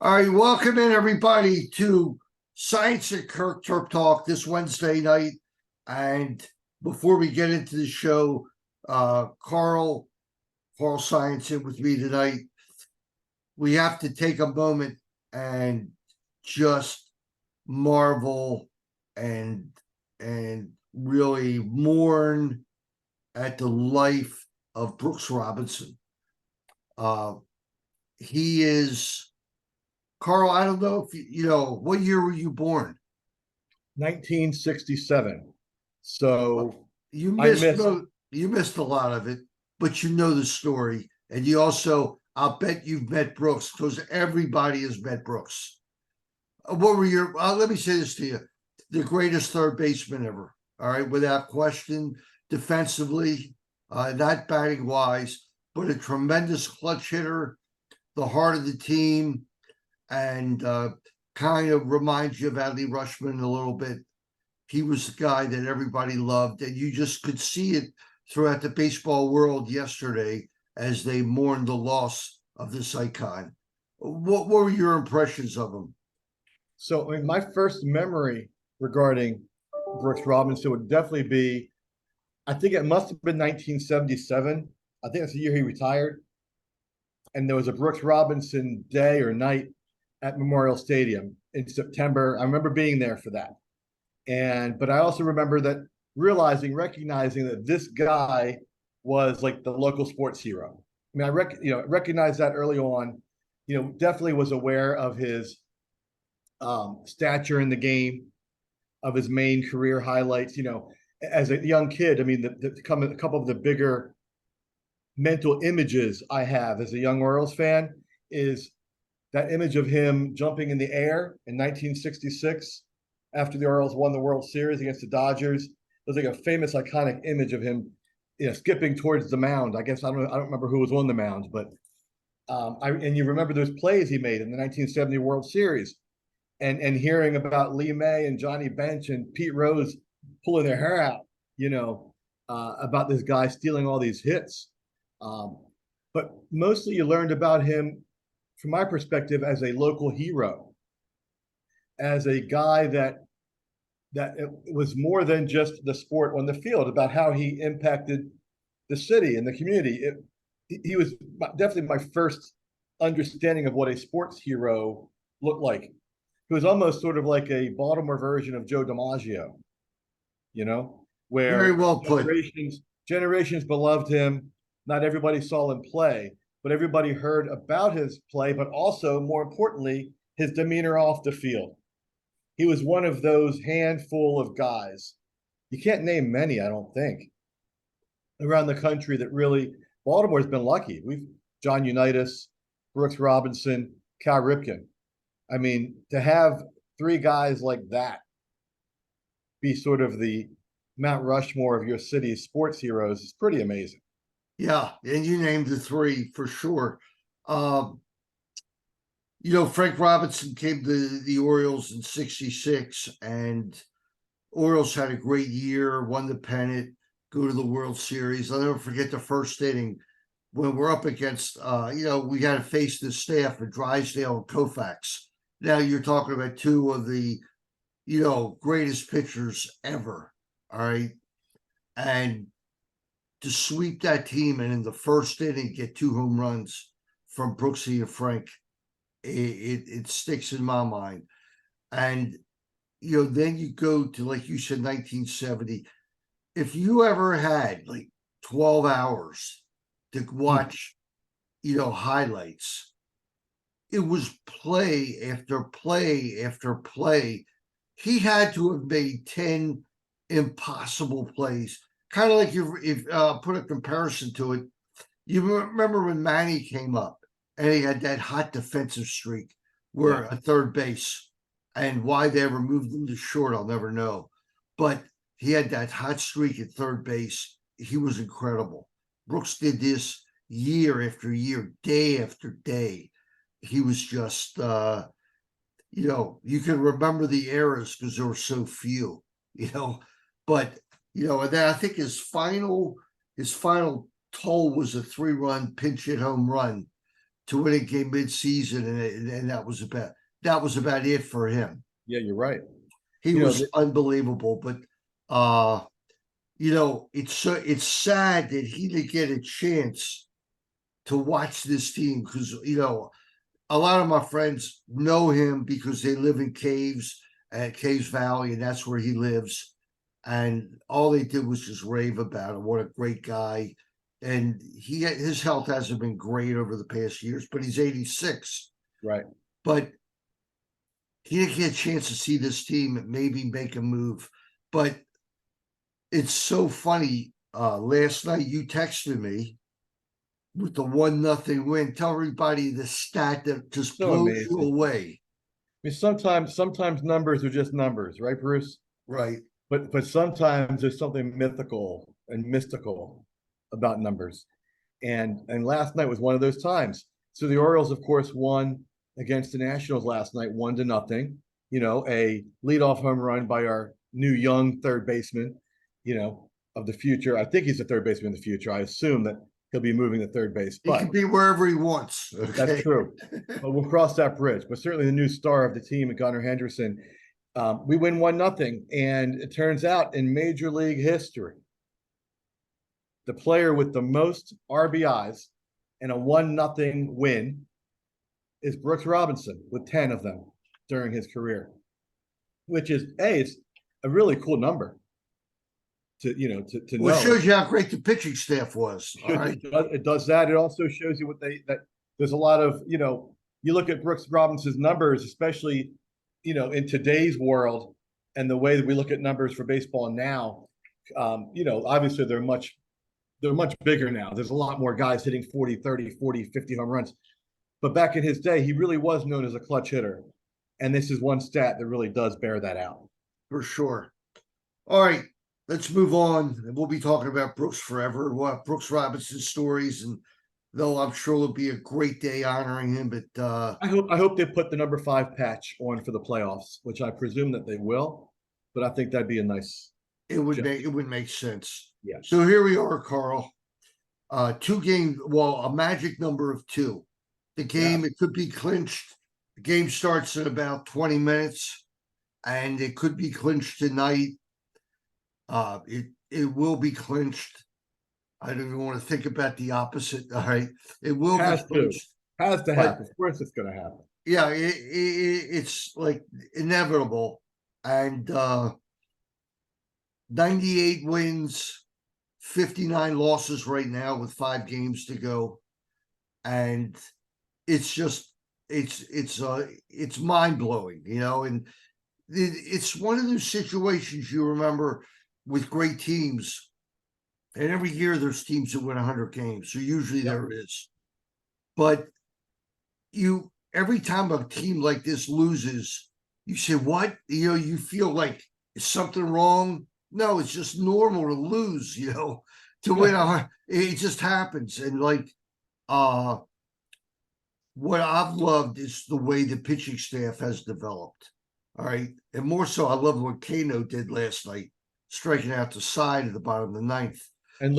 All right, welcome in everybody to Science and Kirk Terp Talk this Wednesday night. And before we get into the show, Carl Science in with me tonight. We have to take a moment and just marvel and really mourn at the life of Brooks Robinson. He is. Carl, I don't know if you know what year were you born? 1967. So You I missed missed. you missed a lot of it, but you know the story, and you also I'll bet you've met Brooks because everybody has met Brooks. What were your? Let me say this to you: the greatest third baseman ever. All right, without question, defensively, not batting wise, but a tremendous clutch hitter, the heart of the team, and kind of reminds you of Adley Rushman a little bit. He was the guy that everybody loved, and you just could see it throughout the baseball world yesterday as they mourned the loss of this icon. What were your impressions of him? So I mean, my first memory regarding Brooks Robinson would definitely be, I think it must have been 1977. I think that's the year he retired. And there was a Brooks Robinson day or night at Memorial Stadium in September. I remember being there for that. But I also remember that recognizing that this guy was like the local sports hero. I mean, recognized that early on. Definitely was aware of his stature in the game, of his main career highlights. As a young kid, I mean, a couple of the bigger mental images I have as a young Orioles fan is that image of him jumping in the air in 1966 after the Orioles won the World Series against the Dodgers. There's like a famous, iconic image of him, skipping towards the mound. I guess I don't remember who was on the mound, but and you remember those plays he made in the 1970 World Series, and hearing about Lee May and Johnny Bench and Pete Rose pulling their hair out, about this guy stealing all these hits. But mostly you learned about him, from my perspective, as a local hero, as a guy that it was more than just the sport on the field, about how he impacted the city and the community. He was definitely my first understanding of what a sports hero looked like. He was almost sort of like a Baltimore version of Joe DiMaggio, Very where well put. generations beloved him. Not everybody saw him play, but everybody heard about his play, but also, more importantly, his demeanor off the field. He was one of those handful of guys. You can't name many, I don't think, around the country that really. Baltimore's been lucky. We've John Unitas, Brooks Robinson, Cal Ripken. I mean, to have three guys like that be sort of the Mount Rushmore of your city's sports heroes is pretty amazing. Yeah, and you named the three for sure. Frank Robinson came to the Orioles in '66, and Orioles had a great year, won the pennant, go to the World Series. I'll never forget the first inning when we're up against, we got to face the staff of Drysdale and Koufax. Now you're talking about two of the, greatest pitchers ever. All right. And to sweep that team and in the first inning get 2 home runs from Brooksy and Frank, it sticks in my mind. And then you go to, like you said, 1970. If you ever had like 12 hours to watch, highlights, it was play after play after play. He had to have made 10 impossible plays. Kind of like if put a comparison to it. You remember when Manny came up and he had that hot defensive streak where a third base, and why they ever moved him to short, I'll never know. But he had that hot streak at third base. He was incredible. Brooks did this year after year, day after day. He was just, you can remember the eras because there were so few, but, and then I think his final toll was a 3-run pinch hit home run to win a game mid-season, and that was about it for him. Yeah, you're right. He You know, was unbelievable, but uh, it's sad that he didn't get a chance to watch this team because a lot of my friends know him because they live in Caves at Caves Valley, and that's where he lives. And all they did was just rave about him. What a great guy. And his health hasn't been great over the past years, but he's 86. right. But he didn't get a chance to see this team and maybe make a move. But it's so funny. Last night you texted me with the 1-0 win. Tell everybody the stat that just So blows you amazing. away. I mean, sometimes numbers are just numbers, right, Bruce? Right. But sometimes there's something mythical and mystical about numbers. And last night was one of those times. So the Orioles, of course, won against the Nationals last night, 1-0. A leadoff home run by our new young third baseman, of the future. I think he's the third baseman in the future. I assume that he'll be moving to third base. He can be wherever he wants. Okay? That's true. But we'll cross that bridge. But certainly the new star of the team, Gunnar Henderson, we win 1-0, and it turns out in Major League history, the player with the most RBIs in a 1-0 win is Brooks Robinson with 10 of them during his career, which is it's a really cool number to Well, know. it shows you how great the pitching staff was. All right. It does that. It also shows you that there's a lot of, you look at Brooks Robinson's numbers, especially, in today's world and the way that we look at numbers for baseball now, obviously they're much bigger now. There's a lot more guys hitting 40, 30, 40, 50 home runs. But back in his day, he really was known as a clutch hitter. And this is one stat that really does bear that out. For sure. All right. Let's move on. We'll be talking about Brooks forever. We'll have Brooks Robinson stories, and though I'm sure it'll be a great day honoring him. But I hope they put the number 5 patch on for the playoffs, which I presume that they will. But I think that'd be a nice. it would make sense. Yeah. So here we are, Carl. 2 games. Well, a magic number of 2. The game, It could be clinched. The game starts in about 20 minutes, and it could be clinched tonight. It will be clinched. I don't even want to think about the opposite. All right, it will be clinched. Has to happen. Of course, it's going to happen. Yeah, it's like inevitable. And 98 wins, 59 losses right now with 5 games to go, and it's just it's mind blowing, and it's one of those situations you remember with great teams, and every year there's teams that win 100 games, so usually there is, but every time a team like this loses, you say, what? You feel like, is something wrong? No, it's just normal to lose, to win it just happens. And what I've loved is the way the pitching staff has developed. All right. And more so, I love what Kano did last night, striking out the side at the bottom of the 9th. And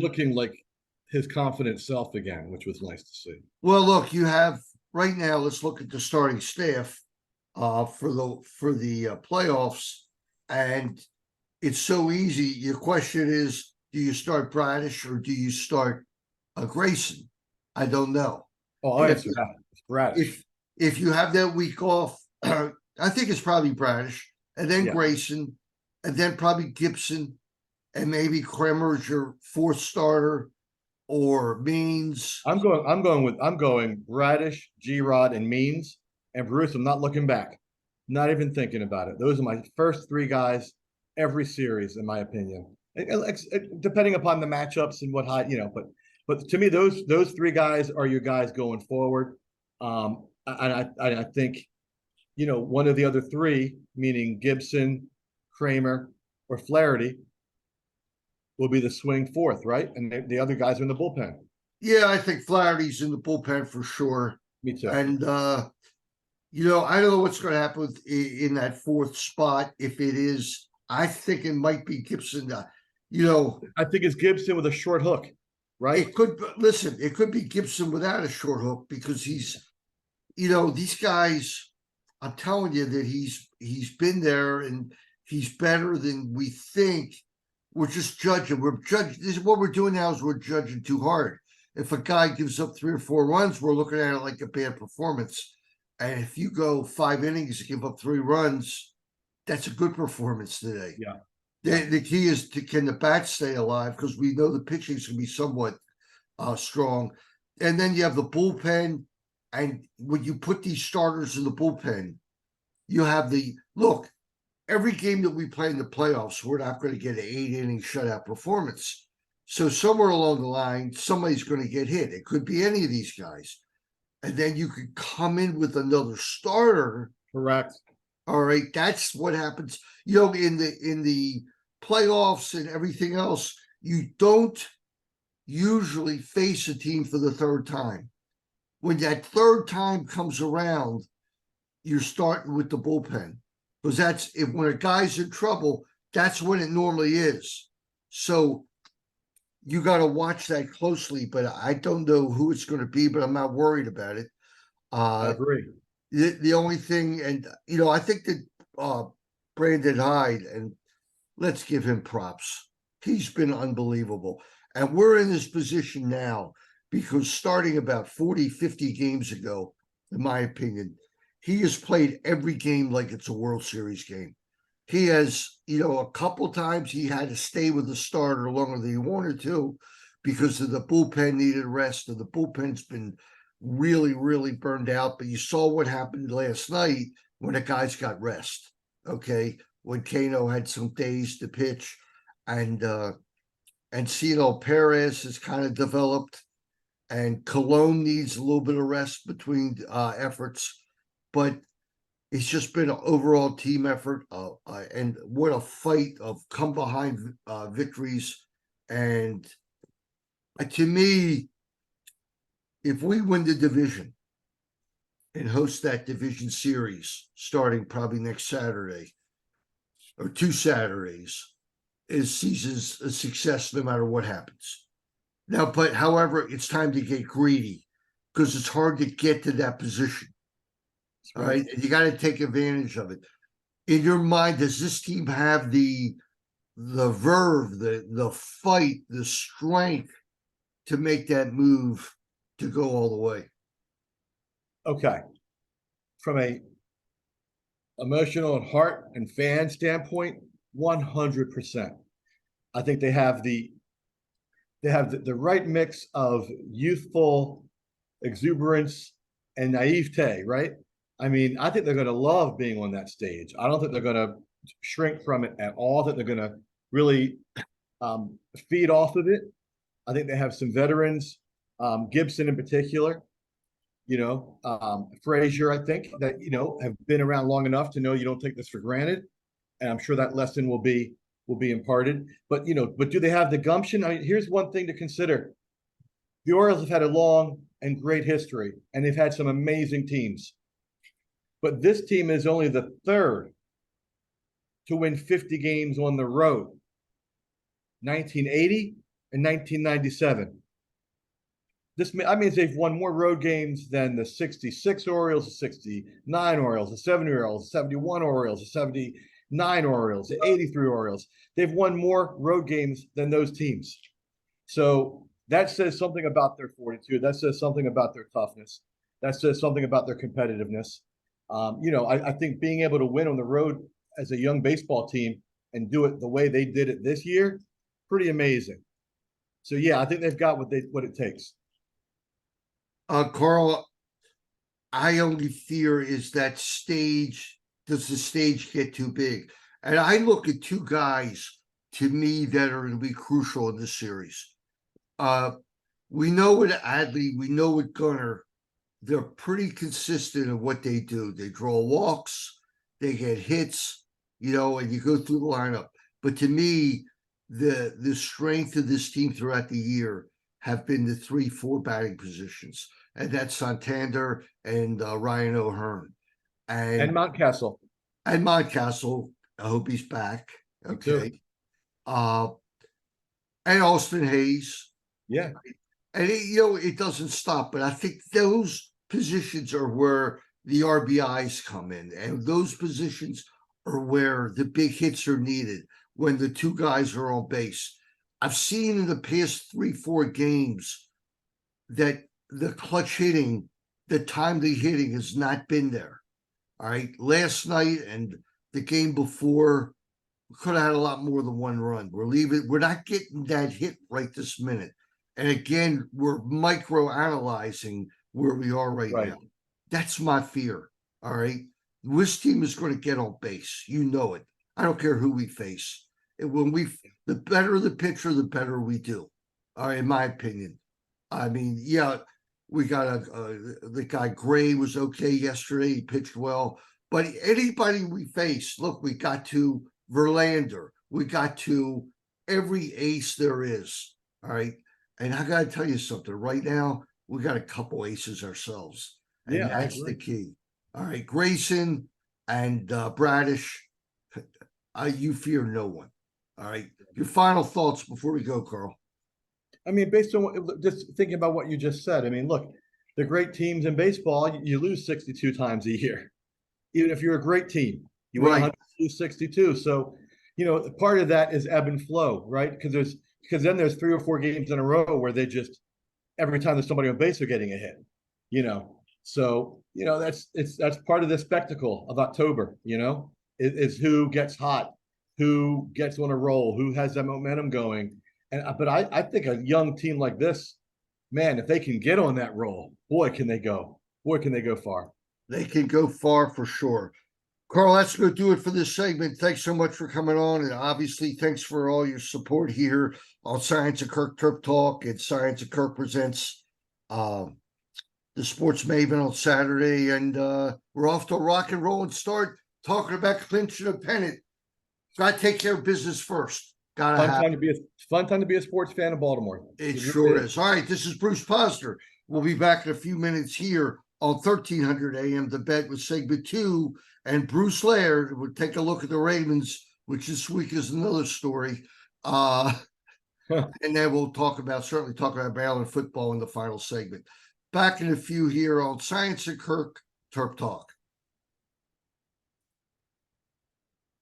looking like his confident self again, which was nice to see. Well, look, you have right now, let's look at the starting staff for the playoffs. And it's so easy. Your question is, do you start Bradish or do you start Grayson? I don't know. Oh, I'll answer that. It's Bradish. If you have that week off, I think it's probably Bradish, and then Grayson, and then probably Gibson, and maybe Kremer's your 4th starter, or Means. I'm going Bradish, G-Rod, and Means, and Bruce. I'm not looking back, not even thinking about it. Those are my first 3 guys every series, in my opinion. Depending upon the matchups and what but to me, those 3 guys are your guys going forward. And I think, one of the other 3, meaning Gibson, Kramer, or Flaherty, will be the swing 4th, right? And the other guys are in the bullpen. Yeah, I think Flaherty's in the bullpen for sure. Me too. And I don't know what's going to happen in that 4th spot. If it is, I think it might be Gibson. I think it's Gibson with a short hook, right? It could listen, it could be Gibson without a short hook because he's, these guys, I'm telling you that he's been there and he's better than we think. We're just judging. We're judging. This is what we're doing now is we're judging too hard. If a guy gives up 3 or 4 runs, we're looking at it like a bad performance. And if you go 5 innings and give up 3 runs, that's a good performance today. Yeah. The key is can the bats stay alive because we know the pitching is going to be somewhat strong. And then you have the bullpen. And when you put these starters in the bullpen, you have look, every game that we play in the playoffs, we're not going to get an 8-inning shutout performance. So somewhere along the line, somebody's going to get hit. It could be any of these guys. And then you could come in with another starter. Correct. All right. That's what happens. In the playoffs and everything else, you don't usually face a team for the 3rd time. When that 3rd time comes around, you're starting with the bullpen. Because when a guy's in trouble, that's when it normally is. So you got to watch that closely, but I don't know who it's going to be, but I'm not worried about it. I agree. The only thing, and I think that Brandon Hyde, and let's give him props. He's been unbelievable. And we're in this position now because starting about 40, 50 games ago, in my opinion, he has played every game like it's a World Series game. He has, a couple times he had to stay with the starter longer than he wanted to because of the bullpen needed rest, and the bullpen's been really, really burned out. But you saw what happened last night when the guys got rest, okay? When Kano had some days to pitch, and Cito Perez has kind of developed, and Cologne needs a little bit of rest between efforts. But it's just been an overall team effort, and what a fight of come behind victories. And to me, if we win the division and host that division series starting probably next Saturday or 2 Saturdays, is season's a success no matter what happens. Now, but however, it's time to get greedy because it's hard to get to that position. All right. And you got to take advantage of it. In your mind, does this team have the verve, the fight, the strength to make that move to go all the way? Okay. From a emotional and heart and fan standpoint, 100%. I think they have the right mix of youthful exuberance and naivete, right? I mean, I think they're going to love being on that stage. I don't think they're going to shrink from it at all. I think they're going to really feed off of it. I think they have some veterans, Gibson in particular, Frazier, I think, that, have been around long enough to know you don't take this for granted. And I'm sure that lesson will be imparted. But, but do they have the gumption? I mean, here's one thing to consider. The Orioles have had a long and great history, and they've had some amazing teams. But this team is only the 3rd to win 50 games on the road. 1980 and 1997. That means they've won more road games than the 66 Orioles, the 69 Orioles, the 70 Orioles, the 71 Orioles, the 79 Orioles, the 83 Orioles. They've won more road games than those teams. So that says something about their fortitude. That says something about their toughness. That says something about their competitiveness. I think being able to win on the road as a young baseball team and do it the way they did it this year, pretty amazing. So yeah, I think they've got what it takes. Carl, I only fear is that stage. Does the stage get too big? And I look at 2 guys to me that are going to be crucial in this series. We know with Adley, we know with Gunnar, they're pretty consistent in what they do. They draw walks, they get hits, and you go through the lineup. But to me, the strength of this team throughout the year have been the 3-4 batting positions, and that's Santander and Ryan O'Hearn and Mountcastle. And Mountcastle, I hope he's back. Okay. And Austin Hayes. Yeah. And it doesn't stop, but I think those positions are where the RBIs come in, and those positions are where the big hits are needed when the two guys are on base. I've seen in the past 3-4 games that the clutch hitting, the timely hitting has not been there. All right. Last night and the game before, we could have had a lot more than one run. We're not getting that hit right this minute. And again, we're micro analyzing where we are right Right. now. That's my fear. All right. This team is going to get on base. You know it. I don't care who we face. The better the pitcher, the better we do. All right, in my opinion. I mean, yeah, we got the guy Gray was okay yesterday. He pitched well. But anybody we face, look, we got to Verlander. We got to every ace there is. All right. And I got to tell you something. Right now, we got a couple aces ourselves. And Yeah, I that's the agree. key. All right. Grayson and Bradish, you fear no one. All right. Your final thoughts before we go, Carl. I mean, based on just thinking about what you just said, I mean, look, the great teams in baseball, you lose 62 times a year. Even if you're a great team, you win Right. 100, lose 62. So, part of that is ebb and flow, right? Because then there's 3 or 4 games in a row where they just every time there's somebody on base, they're getting a hit. So that's part of the spectacle of October. Is who gets hot, who gets on a roll, who has that momentum going. But I think a young team like this, man, if they can get on that roll, boy, can they go. Boy, can they go far. They can go far for sure. Carl, that's going to do it for this segment. Thanks so much for coming on. And obviously, thanks for all your support here on Saiontz and Kirk Terp Talk. And Saiontz and Kirk presents the Sports Maven on Saturday. And we're off to a rock and roll and start talking about clinching a pennant. Got to take care of business first. Fun time to be a sports fan in Baltimore. It sure really is. All right, this is Bruce Posner. We'll be back in a few minutes here on 1300 AM. The Bet with segment 2. And Bruce Laird would take a look at the Ravens, which this week is another story. And then we'll certainly talk about Maryland football in the final segment. Back in a few here on Saiontz and Kirk Terp Talk.